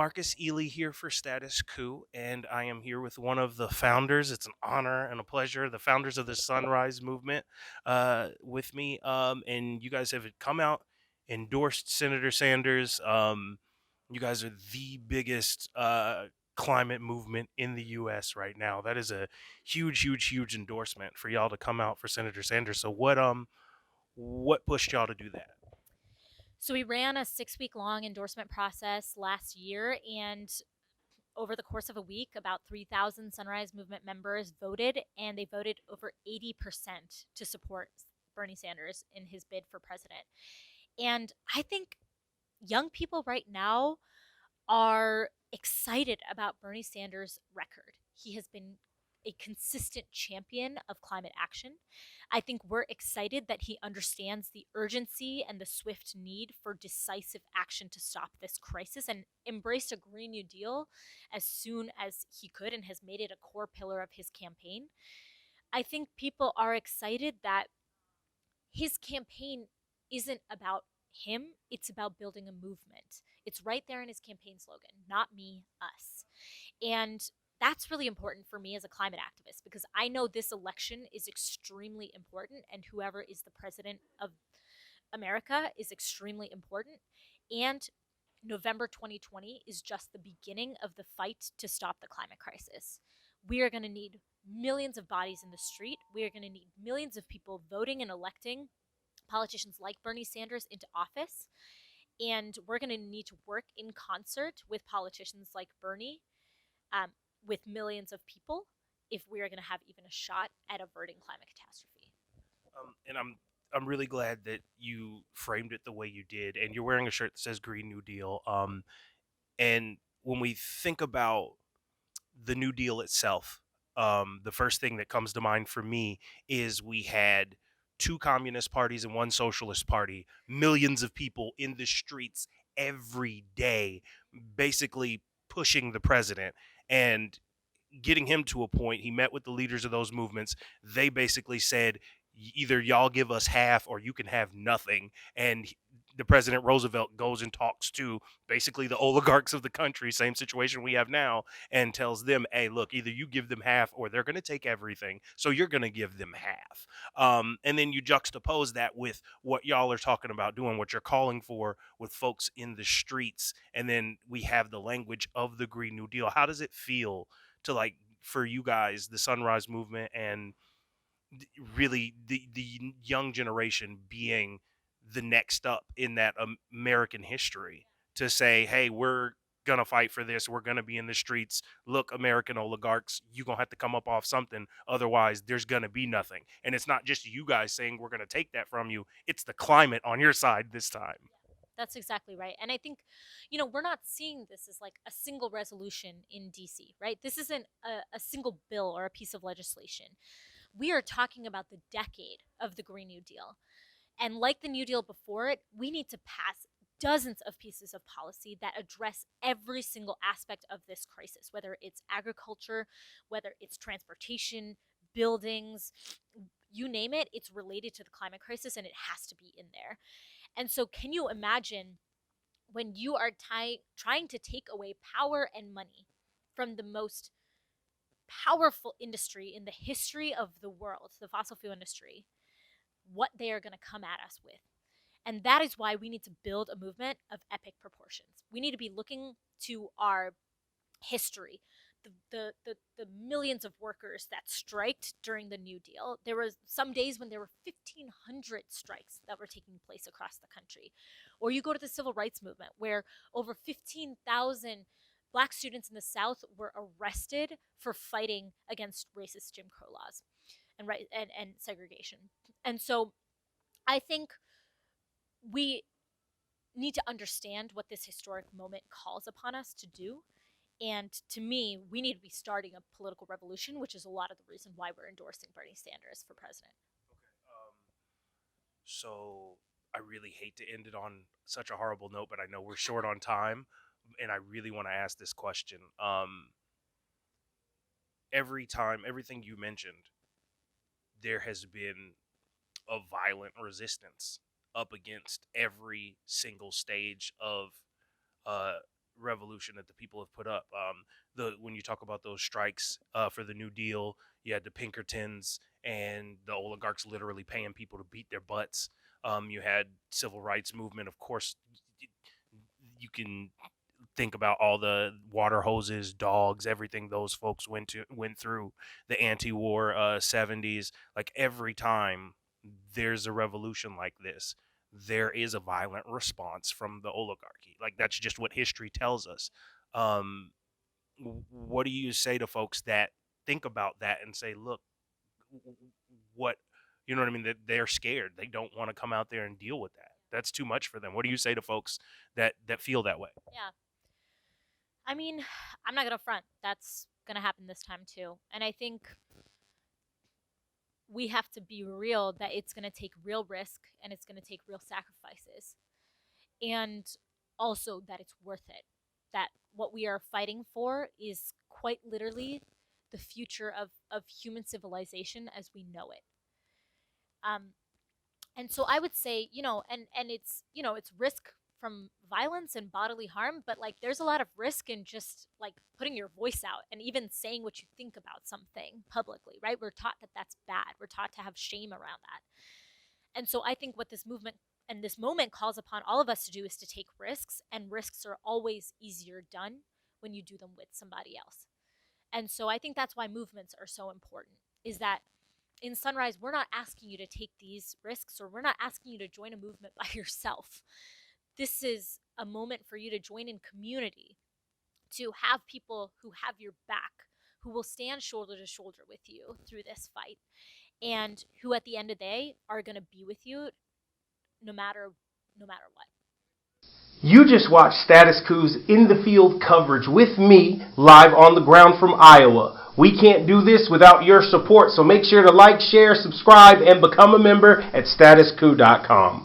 Marcus Ealy here for Status Coup, and I am here with one of the founders. It's an honor and a pleasure. The founders of the Sunrise Movement with me, and you guys have come out, endorsed Senator Sanders. You guys are the biggest climate movement in the U.S. right now. That is a huge, huge, huge endorsement for y'all to come out for Senator Sanders. So what pushed y'all to do that? So we ran a 6 week long endorsement process last year, and over the course of a week, about 3,000 Sunrise Movement members voted, and they voted over 80% to support Bernie Sanders in his bid for president. And I think young people right now are excited about Bernie Sanders' record. He has been a consistent champion of climate action. I think we're excited that he understands the urgency and the swift need for decisive action to stop this crisis and embraced a Green New Deal as soon as he could and has made it a core pillar of his campaign. I think people are excited that his campaign isn't about him, it's about building a movement. It's right there in his campaign slogan, not me, us. And that's really important for me as a climate activist because I know this election is extremely important and whoever is the president of America is extremely important. And November 2020 is just the beginning of the fight to stop the climate crisis. We are going to need millions of bodies in the street. We are going to need millions of people voting and electing politicians like Bernie Sanders into office. And we're going to need to work in concert with politicians like Bernie, um, with millions of people, if we are going to have even a shot at averting climate catastrophe. And I'm really glad that you framed it the way you did, and you're wearing a shirt that says Green New Deal. And when we think about the New Deal itself, the first thing that comes to mind for me is we had two communist parties and one socialist party, millions of people in the streets every day, basically pushing the president and getting him to a point. He met with the leaders of those movements. They basically said, either y'all give us half or you can have nothing. And the President Roosevelt goes and talks to basically the oligarchs of the country, same situation we have now, and tells them, hey, look, either you give them half or they're going to take everything. So you're going to give them half. And then you juxtapose that with what y'all are talking about doing, what you're calling for with folks in the streets. And then we have the language of the Green New Deal. How does it feel to, like, for you guys, the Sunrise Movement, and really the young generation being the next up in that American history, to say, hey, we're gonna fight for this, we're gonna be in the streets, look, American oligarchs, you gonna have to come up off something, otherwise there's gonna be nothing. And it's not just you guys saying we're gonna take that from you, it's the climate on your side this time. That's exactly right. And I think, we're not seeing this as like a single resolution in DC, right? This isn't a single bill or a piece of legislation. We are talking about the decade of the Green New Deal. And like the New Deal before it, we need to pass dozens of pieces of policy that address every single aspect of this crisis, whether it's agriculture, whether it's transportation, buildings, you name it, it's related to the climate crisis and it has to be in there. And so, can you imagine when you are trying to take away power and money from the most powerful industry in the history of the world, the fossil fuel industry, what they are going to come at us with? And that is why we need to build a movement of epic proportions. We need to be looking to our history, the millions of workers that striked during the New Deal. There was some days when there were 1,500 strikes that were taking place across the country. Or you go to the civil rights movement, where over 15,000 Black students in the South were arrested for fighting against racist Jim Crow laws and segregation. And so I think we need to understand what this historic moment calls upon us to do. And to me, we need to be starting a political revolution, which is a lot of the reason why we're endorsing Bernie Sanders for president. So I really hate to end it on such a horrible note, but I know we're short on time, and I really want to ask this question. Every time, everything you mentioned, there has been a violent resistance up against every single stage of uh, revolution that the people have put up. When you talk about those strikes for the New Deal, you had the Pinkertons and the oligarchs literally paying people to beat their butts. You had civil rights movement, of course. You can think about all the water hoses, dogs, everything those folks went through, the anti-war 70s. Like every time there's a revolution like this, there is a violent response from the oligarchy. Like that's just what history tells us. Um, what do you say to folks that think about that and say, look, what, you know what I mean? That they're scared. They don't want to come out there and deal with that. That's too much for them. What do you say to folks that feel that way? Yeah. I mean, I'm not going to front. That's going to happen this time too. And I think we have to be real that it's going to take real risk and it's going to take real sacrifices. And also that it's worth it. That what we are fighting for is quite literally the future of human civilization as we know it. And so I would say, and it's, it's risk from violence and bodily harm, but like there's a lot of risk in just like putting your voice out and even saying what you think about something publicly, right? We're taught that that's bad. We're taught to have shame around that. And so I think what this movement and this moment calls upon all of us to do is to take risks, and risks are always easier done when you do them with somebody else. And so I think that's why movements are so important, is that in Sunrise, we're not asking you to take these risks, or we're not asking you to join a movement by yourself. This is a moment for you to join in community, to have people who have your back, who will stand shoulder to shoulder with you through this fight, and who at the end of the day are going to be with you no matter what. You just watched Status Coup's In the Field coverage with me, live on the ground from Iowa. We can't do this without your support, so make sure to like, share, subscribe, and become a member at statuscoup.com.